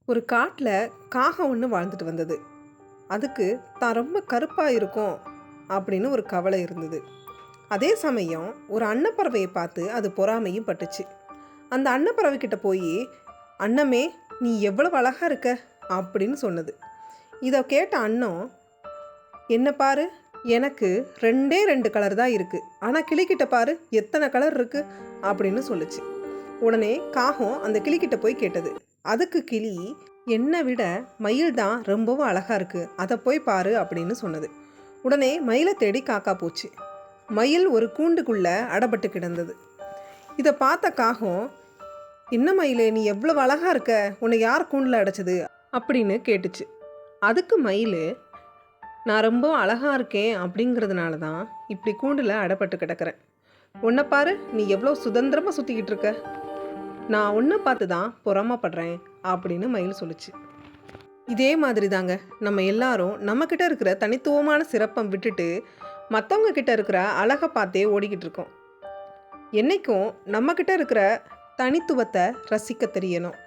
ஒரு காட்டில் காகம் ஒன்று வாழ்ந்துட்டு வந்தது. அதுக்கு தான் ரொம்ப கருப்பாக இருக்கும் அப்படின்னு ஒரு கவலை இருந்தது. அதே சமயம் ஒரு அன்னப்பறவையை பார்த்து அது பொறாமையும் பட்டுச்சு. அந்த அன்னப்பறவை கிட்ட போய், அன்னமே நீ எவ்வளவு அழகாக இருக்க அப்படின்னு சொன்னது. இதை கேட்ட அன்னம், என்ன பாரு, எனக்கு ரெண்டே ரெண்டு கலர் தான் இருக்குது, ஆனால் கிளிக்கிட்ட பாரு எத்தனை கலர் இருக்குது அப்படின்னு சொல்லுச்சு. உடனே காகம் அந்த கிளிக்கிட்ட போய் கேட்டது. அதுக்கு கிளி, என்னை விட மயில் தான் ரொம்பவும் அழகாக இருக்குது, அதை போய் பாரு அப்படின்னு சொன்னது. உடனே மயிலை தேடி காக்கா போச்சு. மயில் ஒரு கூண்டுக்குள்ளே அடப்பட்டு கிடந்தது. இதை பார்த்த காகம், என்ன மயிலே நீ எவ்வளவு அழகாக இருக்க, உன்னை யார் கூண்டில் அடைச்சது அப்படின்னு கேட்டுச்சு. அதுக்கு மயில், நான் ரொம்ப அழகாக இருக்கேன் அப்படிங்கிறதுனால தான் இப்படி கூண்டில் அடப்பட்டு கிடக்கிறேன். உன்னை பாரு, நீ எவ்வளோ சுதந்திரமாக சுற்றிக்கிட்டு இருக்க, நான் ஒன்றை பார்த்து தான் பொறாமப்படுறேன் அப்படின்னு மயில் சொல்லுச்சு. இதே மாதிரி தாங்க நம்ம எல்லாரும் நம்மக்கிட்ட இருக்கிற தனித்துவமான சிறப்பை விட்டுட்டு மற்றவங்க கிட்ட இருக்கிற அழகை பார்த்தே ஓடிக்கிட்டு இருக்கோம். என்றைக்கும் நம்மக்கிட்ட இருக்கிற தனித்துவத்தை ரசிக்க தெரியணும்.